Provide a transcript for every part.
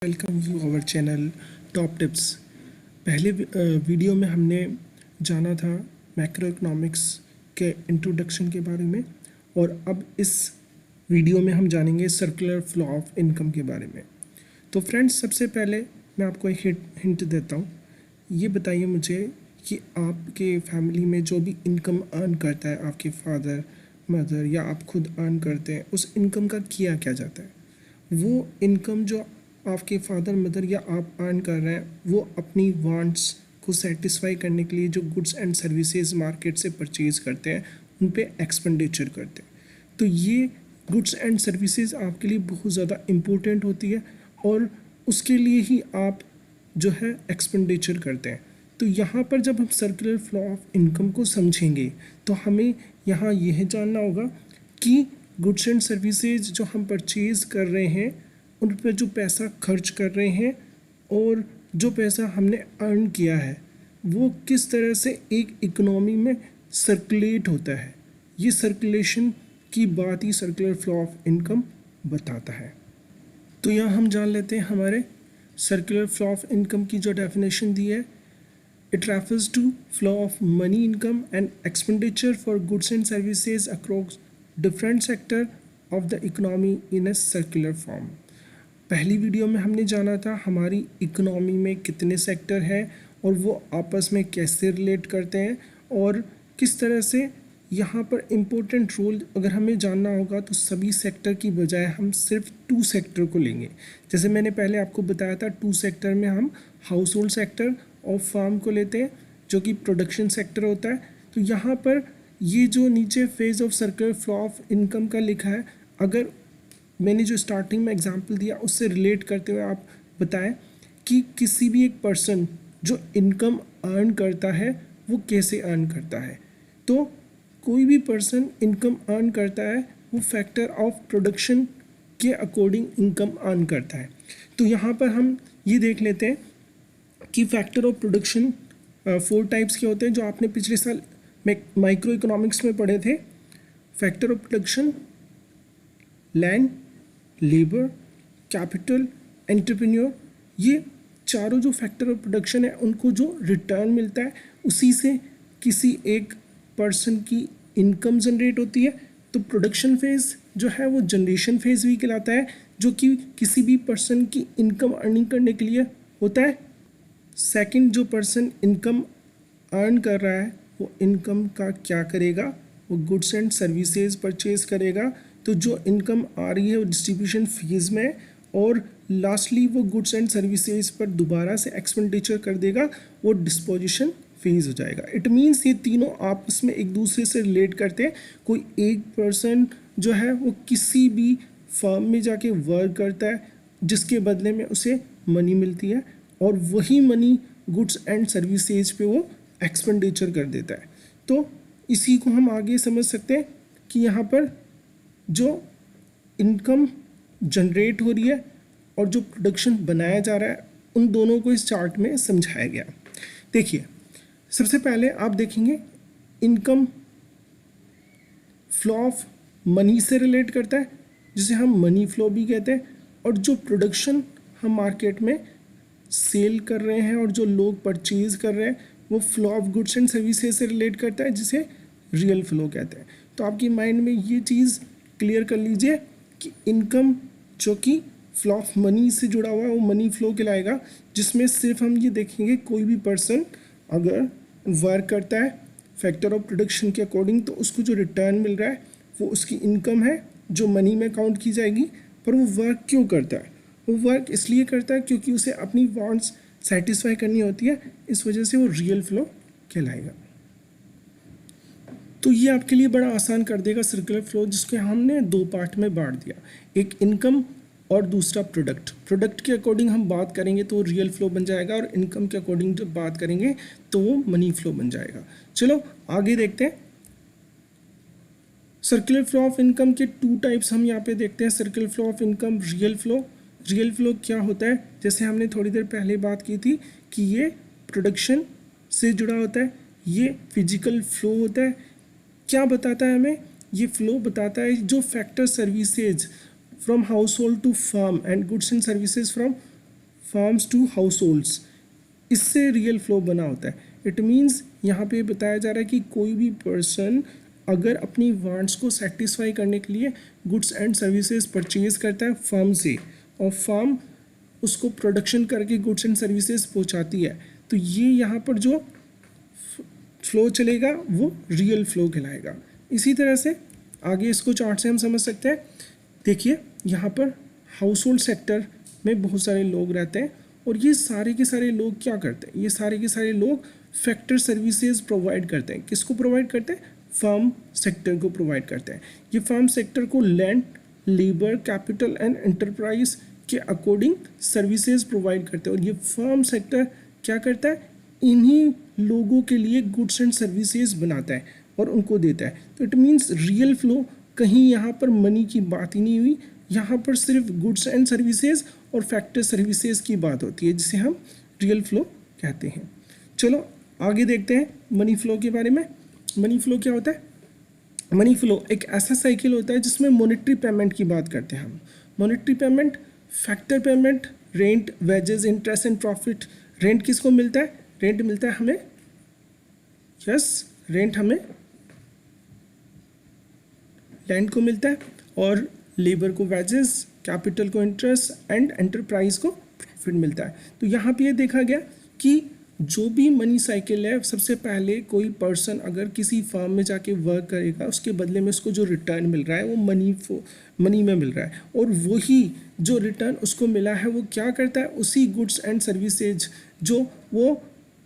Welcome to our channel top tips. पहले video में हमने जाना था मैक्रो इकोनॉमिक्स के इंट्रोडक्शन के बारे में, और अब इस वीडियो में हम जानेंगे सर्कुलर फ्लो ऑफ इनकम के बारे में। तो फ्रेंड्स, सबसे पहले मैं आपको एक हिंट देता हूँ। ये बताइए मुझे कि आपके फैमिली में जो भी इनकम अर्न करता है, आपके फादर मदर या आप खुद अर्न करते हैं, उस इनकम का किया क्या जाता है? वो इनकम जो आपके फादर मदर या आप अर्न कर रहे हैं, वो अपनी वांट्स को सेटिस्फाई करने के लिए जो गुड्स एंड सर्विसेज मार्केट से परचेज करते हैं, उन पे एक्सपेंडिचर करते हैं। तो ये गुड्स एंड सर्विसेज आपके लिए बहुत ज़्यादा इम्पोर्टेंट होती है, और उसके लिए ही आप जो है एक्सपेंडिचर करते हैं। तो यहाँ पर जब हम सर्कुलर फ्लो ऑफ इनकम को समझेंगे, तो हमें यहाँ यह जानना होगा कि गुड्स एंड सर्विसेज जो हम परचेज़ कर रहे हैं, उन पर जो पैसा खर्च कर रहे हैं और जो पैसा हमने अर्न किया है, वो किस तरह से एक इकोनॉमी में सर्कुलेट होता है। ये सर्कुलेशन की बात ही सर्कुलर फ्लो ऑफ इनकम बताता है। तो यहाँ हम जान लेते हैं हमारे सर्कुलर फ्लो ऑफ इनकम की जो डेफिनेशन दी है। It refers to flow of money, income and expenditure for goods and services across different sector of the economy in a circular form. पहली वीडियो में हमने जाना था हमारी इकोनॉमी में कितने सेक्टर हैं और वो आपस में कैसे रिलेट करते हैं, और किस तरह से यहाँ पर इम्पोर्टेंट रोल अगर हमें जानना होगा तो सभी सेक्टर की बजाय हम सिर्फ 2 सेक्टर को लेंगे। जैसे मैंने पहले आपको बताया था, 2 सेक्टर में हम हाउस होल्ड सेक्टर और फार्म को लेते हैं, जो कि प्रोडक्शन सेक्टर होता है। तो यहाँ पर ये जो नीचे phase of circular flow of income का लिखा है, अगर मैंने जो स्टार्टिंग में एग्जांपल दिया उससे रिलेट करते हुए आप बताएं कि किसी भी एक पर्सन जो इनकम अर्न करता है, वो कैसे अर्न करता है। तो कोई भी पर्सन इनकम अर्न करता है, वो फैक्टर ऑफ प्रोडक्शन के अकॉर्डिंग इनकम अर्न करता है। तो यहाँ पर हम ये देख लेते हैं कि फैक्टर ऑफ प्रोडक्शन 4 टाइप्स के होते हैं, जो आपने पिछले साल माइक्रो इकोनॉमिक्स में पढ़े थे। Factor of production, land, labour, capital, entrepreneur. ये चारों जो फैक्टर ऑफ प्रोडक्शन है, उनको जो रिटर्न मिलता है, उसी से किसी एक पर्सन की इनकम जनरेट होती है। तो प्रोडक्शन फेज़ जो है वो जनरेशन फेज़ भी कहलाता है, जो कि किसी भी पर्सन की इनकम अर्निंग करने के लिए होता है। सेकंड, जो पर्सन इनकम अर्न कर रहा है, वो इनकम का क्या करेगा? वो गुड्स एंड सर्विसेज परचेज करेगा। तो जो इनकम आ रही है वो डिस्ट्रीब्यूशन फीस में, और लास्टली वो गुड्स एंड सर्विसेज पर दोबारा से एक्सपेंडिचर कर देगा, वो डिस्पोजिशन फेज हो जाएगा। इट मीन्स ये तीनों आपस में एक दूसरे से रिलेट करते हैं। कोई एक पर्सन जो है वो किसी भी फर्म में जाके वर्क करता है, जिसके बदले में उसे मनी मिलती है, और वही मनी गुड्स एंड सर्विसेज पे वो एक्सपेंडिचर कर देता है। तो इसी को हम आगे समझ सकते हैं कि यहाँ पर जो इनकम जनरेट हो रही है और जो प्रोडक्शन बनाया जा रहा है, उन दोनों को इस चार्ट में समझाया गया। देखिए, सबसे पहले आप देखेंगे इनकम फ्लो ऑफ मनी से रिलेट करता है, जिसे हम मनी फ्लो भी कहते हैं, और जो प्रोडक्शन हम मार्केट में सेल कर रहे हैं और जो लोग परचेज कर रहे हैं, वो flow of goods and services से रिलेट करता है, जिसे रियल फ्लो कहते हैं। तो आपकी माइंड में ये चीज़ क्लियर कर लीजिए कि इनकम जो कि फ्लो ऑफ मनी से जुड़ा हुआ है, वो मनी फ्लो कहलाएगा, जिसमें सिर्फ हम ये देखेंगे कोई भी पर्सन अगर वर्क करता है फैक्टर ऑफ प्रोडक्शन के अकॉर्डिंग, तो उसको जो रिटर्न मिल रहा है वो उसकी इनकम है, जो मनी में काउंट की जाएगी। पर वो वर्क क्यों करता है? वो वर्क इसलिए करता है क्योंकि उसे अपनी वांट्स सेटिस्फाई करनी होती है, इस वजह से वो रियल फ्लो कहलाएगा। तो ये आपके लिए बड़ा आसान कर देगा सर्कुलर फ्लो, जिसके हमने 2 पार्ट में बांट दिया, एक इनकम और दूसरा प्रोडक्ट। प्रोडक्ट के अकॉर्डिंग हम बात करेंगे तो रियल फ्लो बन जाएगा, और इनकम के अकॉर्डिंग जब बात करेंगे तो वो मनी फ्लो बन जाएगा। चलो आगे देखते हैं। सर्कुलर फ्लो ऑफ इनकम के 2 टाइप्स हम यहाँ पे देखते हैं। Circular flow of income, real flow. Real flow क्या होता है? जैसे हमने थोड़ी देर पहले बात की थी कि ये प्रोडक्शन से जुड़ा होता है, ये फिजिकल फ्लो होता है। क्या बताता है हमें? ये फ्लो बताता है जो factor services from household to firm and goods and services from firms to households, इससे रियल फ्लो बना होता है। इट मीन्स यहाँ पे बताया जा रहा है कि कोई भी पर्सन अगर अपनी वांट्स को सेटिस्फाई करने के लिए गुड्स एंड सर्विसेज परचेज करता है फर्म से, और फर्म उसको प्रोडक्शन करके गुड्स एंड सर्विसेज पहुँचाती है, तो ये यहाँ पर जो फ्लो चलेगा वो रियल फ्लो कहलाएगा। इसी तरह से आगे इसको चार्ट से हम समझ सकते हैं। देखिए यहाँ पर हाउस होल्ड सेक्टर में बहुत सारे लोग रहते हैं, और ये सारे के सारे लोग क्या करते हैं, ये सारे के सारे लोग फैक्टर सर्विसेज प्रोवाइड करते हैं। किसको प्रोवाइड करते हैं? फार्म सेक्टर को प्रोवाइड करते हैं। ये फार्म सेक्टर को land, labour, capital and enterprise के अकॉर्डिंग सर्विसेज प्रोवाइड करते हैं, और ये फार्म सेक्टर क्या करता है? इन्हीं लोगों के लिए गुड्स एंड सर्विसेज बनाता है और उनको देता है। तो इट मीन्स रियल फ्लो, कहीं यहाँ पर मनी की बात ही नहीं हुई, यहाँ पर सिर्फ गुड्स एंड सर्विसेज और फैक्टर सर्विसेज की बात होती है, जिसे हम रियल फ्लो कहते हैं। चलो आगे देखते हैं मनी फ्लो के बारे में। मनी फ्लो क्या होता है? मनी फ्लो एक ऐसा साइकिल होता है जिसमें मॉनेटरी पेमेंट की बात करते हैं हम। Monetary payment, factor payment, rent, wages, interest and profit. Rent किसको मिलता है? रेंट मिलता है हमें, यस, रेंट हमें लैंड को मिलता है, और लेबर को वेजेस, कैपिटल को इंटरेस्ट एंड एंटरप्राइज को प्रॉफिट मिलता है। तो यहाँ पे ये देखा गया कि जो भी मनी साइकिल है, सबसे पहले कोई पर्सन अगर किसी फर्म में जाके वर्क करेगा, उसके बदले में उसको जो रिटर्न मिल रहा है वो मनी में मिल रहा है, और वही जो रिटर्न उसको मिला है वो क्या करता है? उसी गुड्स एंड सर्विसेज जो वो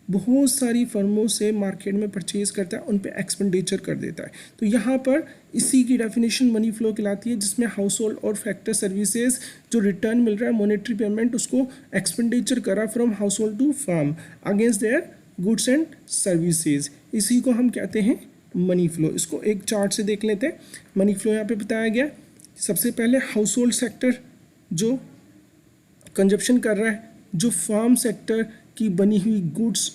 बहुत सारी फर्मों से मार्केट में परचेज करता है, उन पे एक्सपेंडिचर कर देता है। तो यहाँ पर इसी की डेफिनेशन मनी फ्लो कहलाती है, जिसमें हाउस होल्ड और फैक्टर सर्विसेज जो रिटर्न मिल रहा है, मॉनेटरी पेमेंट, उसको एक्सपेंडिचर करा from household to firm against their goods and services, इसी को हम कहते हैं मनी फ्लो। इसको एक चार्ट से देख लेते हैं। मनी फ्लो यहाँ पे बताया गया। सबसे पहले हाउस होल्ड सेक्टर जो कंजप्शन कर रहा है, जो फार्म सेक्टर की बनी हुई गुड्स,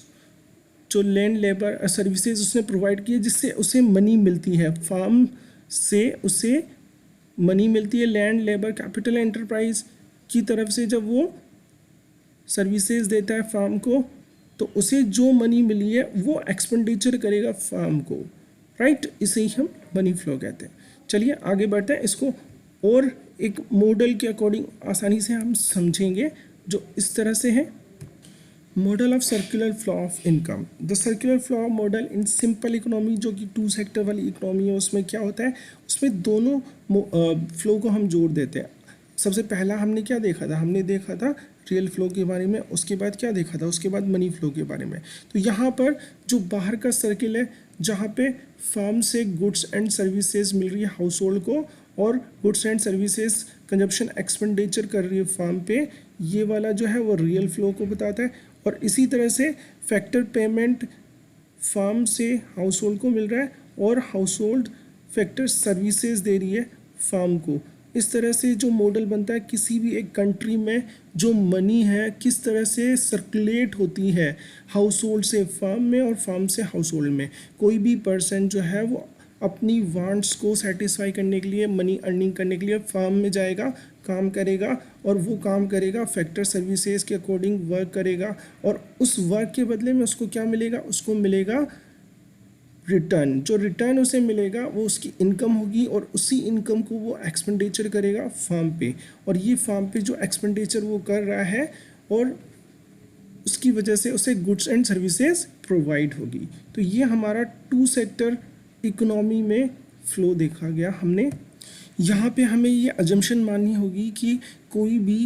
जो लैंड, लेबर, सर्विसेज उसने प्रोवाइड की है, जिससे उसे मनी मिलती है, फार्म से उसे मनी मिलती है, लैंड, लेबर, कैपिटल, एंटरप्राइज की तरफ से जब वो सर्विसेज देता है फार्म को, तो उसे जो मनी मिली है वो एक्सपेंडिचर करेगा फार्म को, राइट। इसे ही हम मनी फ्लो कहते हैं। चलिए आगे बढ़ते हैं, इसको और एक मॉडल के अकॉर्डिंग आसानी से हम समझेंगे, जो इस तरह से है। Model of circular flow of income. The circular flow model in simple economy, जो कि 2 सेक्टर वाली इकोनॉमी है, उसमें क्या होता है? उसमें दोनों फ्लो को हम जोड़ देते हैं। सबसे पहला हमने क्या देखा था? हमने देखा था रियल फ्लो के बारे में, उसके बाद क्या देखा था? उसके बाद मनी फ्लो के बारे में। तो यहाँ पर जो बाहर का सर्किल है, जहाँ पे फार्म से गुड्स एंड सर्विसेज मिल रही है हाउस होल्ड को, और goods and services consumption expenditure कर रही है फार्म पे, ये वाला जो है वो रियल फ्लो को बताता है। और इसी तरह से फैक्टर पेमेंट फार्म से हाउस होल्ड को मिल रहा है, और हाउस होल्ड फैक्टर सर्विसेज दे रही है फार्म को। इस तरह से जो मॉडल बनता है, किसी भी एक कंट्री में जो मनी है किस तरह से सर्कुलेट होती है हाउस होल्ड से फार्म में और फार्म से हाउस होल्ड में। कोई भी पर्सन जो है वो अपनी वांट्स को सेटिस्फाई करने के लिए, मनी अर्निंग करने के लिए फार्म में जाएगा, काम करेगा, और वो काम करेगा फैक्टर सर्विसेज के अकॉर्डिंग वर्क करेगा, और उस वर्क के बदले में उसको क्या मिलेगा? उसको मिलेगा रिटर्न। जो रिटर्न उसे मिलेगा वो उसकी इनकम होगी, और उसी इनकम को वो एक्सपेंडिचर करेगा फार्म पे, और ये फार्म पे जो एक्सपेंडिचर वो कर रहा है, और उसकी वजह से उसे गुड्स एंड सर्विसेज प्रोवाइड होगी। तो ये हमारा 2 सेक्टर इकोनॉमी में फ्लो देखा गया हमने। यहाँ पे हमें ये अजम्पशन माननी होगी कि कोई भी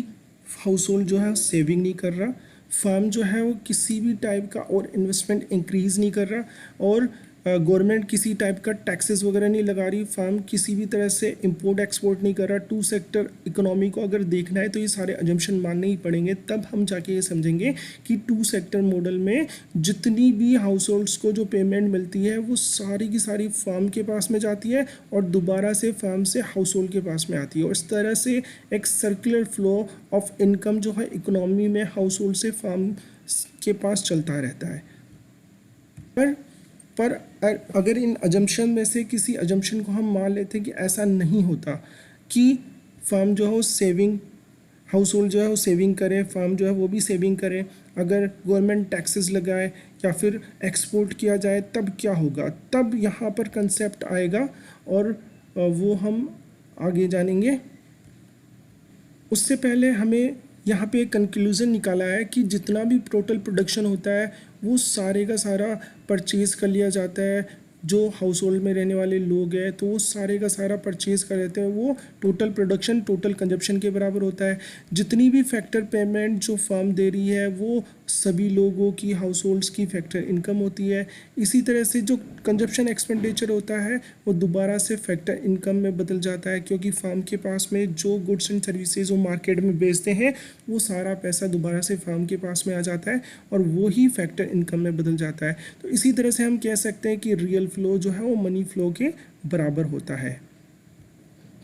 हाउस होल्ड जो है सेविंग नहीं कर रहा, फार्म जो है वो किसी भी टाइप का और इन्वेस्टमेंट इंक्रीज़ नहीं कर रहा, और गवर्नमेंट किसी टाइप का टैक्सेस वगैरह नहीं लगा रही, फार्म किसी भी तरह से इंपोर्ट एक्सपोर्ट नहीं कर रहा। 2 सेक्टर इकोनॉमी को अगर देखना है तो ये सारे अजम्पशन मानने ही पड़ेंगे, तब हम जाके ये समझेंगे कि 2 सेक्टर मॉडल में जितनी भी हाउस होल्ड्स को जो पेमेंट मिलती है वो सारी की सारी फार्म के पास में जाती है, और दोबारा से फार्म से हाउस होल्ड के पास में आती है, और इस तरह से एक सर्कुलर फ्लो ऑफ इनकम जो है इकोनॉमी में हाउस होल्ड से फार्म के पास चलता रहता है। पर अगर इन अजम्पशन में से किसी अजम्पशन को हम मान लेते हैं कि ऐसा नहीं होता, कि फार्म जो है सेविंग हाउस होल्ड जो है वो सेविंग करे, फर्म जो है वो भी सेविंग करे, अगर गवर्नमेंट टैक्सेस लगाए या फिर एक्सपोर्ट किया जाए तब क्या होगा, तब यहाँ पर कंसेप्ट आएगा और वो हम आगे जानेंगे। उससे पहले हमें यहाँ पे एक कंक्लूज़न निकाला है कि जितना भी टोटल प्रोडक्शन होता है वो सारे का सारा परचेज़ कर लिया जाता है। जो हाउस होल्ड में रहने वाले लोग हैं तो वो सारे का सारा परचेज़ कर लेते हैं, वो टोटल प्रोडक्शन टोटल कंजप्शन के बराबर होता है। जितनी भी फैक्टर पेमेंट जो फर्म दे रही है वो सभी लोगों की हाउस होल्ड्स की फैक्टर इनकम होती है। इसी तरह से जो कंजप्शन एक्सपेंडिचर होता है वो दोबारा से फैक्टर इनकम में बदल जाता है, क्योंकि फर्म के पास में जो गुड्स एंड सर्विसेज वो मार्केट में बेचते हैं वो सारा पैसा दोबारा से फर्म के पास में आ जाता है और वो ही फैक्टर इनकम में बदल जाता है। तो इसी तरह से हम कह सकते हैं कि रियल फ्लो जो है वो मनी फ्लो के बराबर होता है।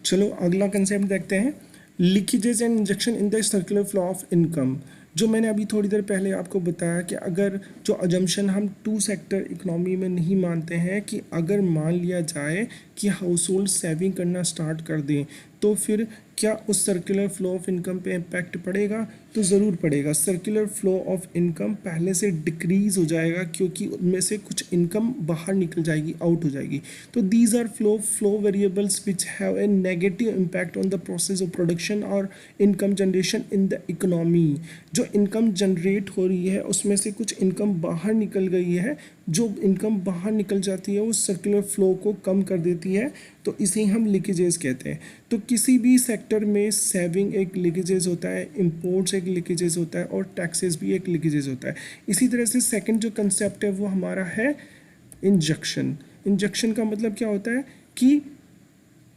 चलो अगला कंसेप्ट देखते हैं, leakages and injection in the circular flow of income. जो मैंने अभी थोड़ी देर पहले आपको बताया कि अगर जो अजम्पशन हम टू सेक्टर इकोनॉमी में नहीं मानते हैं, कि अगर मान लिया जाए कि हाउस होल्ड सेविंग करना स्टार्ट कर दें तो फिर क्या उस सर्कुलर फ्लो ऑफ इनकम पे इम्पैक्ट पड़ेगा, तो ज़रूर पड़ेगा। सर्कुलर फ्लो ऑफ इनकम पहले से डिक्रीज़ हो जाएगा क्योंकि उनमें से कुछ इनकम बाहर निकल जाएगी, आउट हो जाएगी। तो these are flow variables which have a negative impact on the process of production और income generation in the economy. जो इनकम जनरेट हो रही है उसमें से कुछ इनकम बाहर निकल गई है, जो इनकम बाहर निकल जाती है वो सर्कुलर फ्लो को कम कर देती है, तो इसे हम लीकेजेस कहते हैं। तो किसी भी सेक्टर में सेविंग एक लीकेजेस होता है, इंपोर्ट्स एक लीकेजेस होता है और टैक्सेस भी एक लीकेजेस होता है। इसी तरह से सेकंड जो कंसेप्ट है वो हमारा है इंजेक्शन। इंजेक्शन का मतलब क्या होता है कि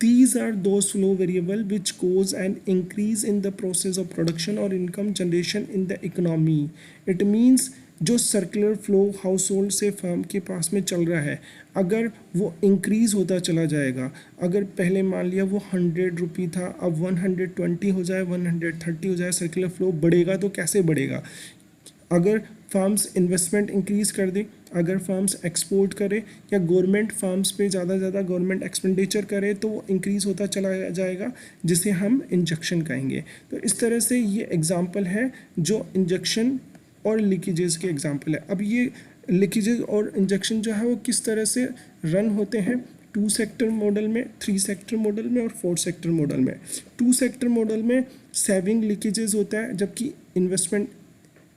these are those flow variable which cause an increase in the process of production or income generation in the economy. It means जो सर्कुलर फ्लो हाउस होल्ड से फर्म के पास में चल रहा है, अगर वो इंक्रीज़ होता चला जाएगा, अगर पहले मान लिया वो 100 रुपये था, अब 120 हो जाए, 130 हो जाए, सर्कुलर फ्लो बढ़ेगा। तो कैसे बढ़ेगा? अगर फार्म्स इन्वेस्टमेंट इंक्रीज़ कर दे, अगर फार्म्स एक्सपोर्ट करे या गवर्नमेंट फार्म्स पे ज़्यादा गवर्नमेंट एक्सपेंडिचर करे तो वो इंक्रीज़ होता चला जाएगा, जिसे हम इंजेक्शन कहेंगे। तो इस तरह से ये एग्जांपल है जो इंजेक्शन और लीकेजेस के एग्जांपल है। अब ये लीकेजेस और इंजेक्शन जो है वो किस तरह से रन होते हैं, 2 सेक्टर मॉडल में, 3 सेक्टर मॉडल में और 4 सेक्टर मॉडल में। 2 सेक्टर मॉडल में सेविंग लीकेजेस होता है, जबकि इन्वेस्टमेंट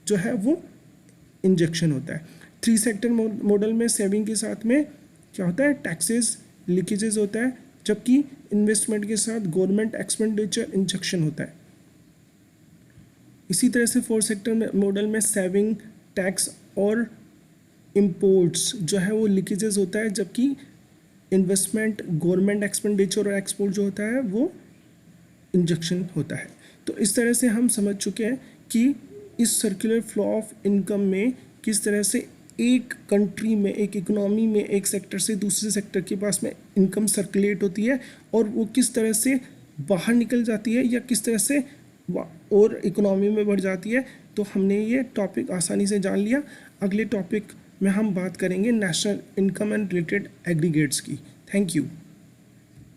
जो है वो इंजेक्शन होता है। 3 सेक्टर मॉडल में सेविंग के साथ में क्या होता है, टैक्सेस लीकेजेस होता है, जबकि इन्वेस्टमेंट के साथ गवर्नमेंट एक्सपेंडिचर इंजेक्शन होता है। इसी तरह से 4 सेक्टर मॉडल में सेविंग, टैक्स और इंपोर्ट्स जो है वो लीकेजेस होता है, जबकि इन्वेस्टमेंट, गवर्नमेंट एक्सपेंडिचर और एक्सपोर्ट जो होता है वो इंजेक्शन होता है। तो इस तरह से हम समझ चुके हैं कि इस सर्कुलर फ्लो ऑफ इनकम में किस तरह से एक कंट्री में, एक इकोनॉमी में, एक सेक्टर से दूसरे सेक्टर के पास में इनकम सर्कुलेट होती है और वो किस तरह से बाहर निकल जाती है या किस तरह से और इकोनॉमी में बढ़ जाती है। तो हमने ये टॉपिक आसानी से जान लिया। अगले टॉपिक में हम बात करेंगे national income and related aggregates की। Thank you.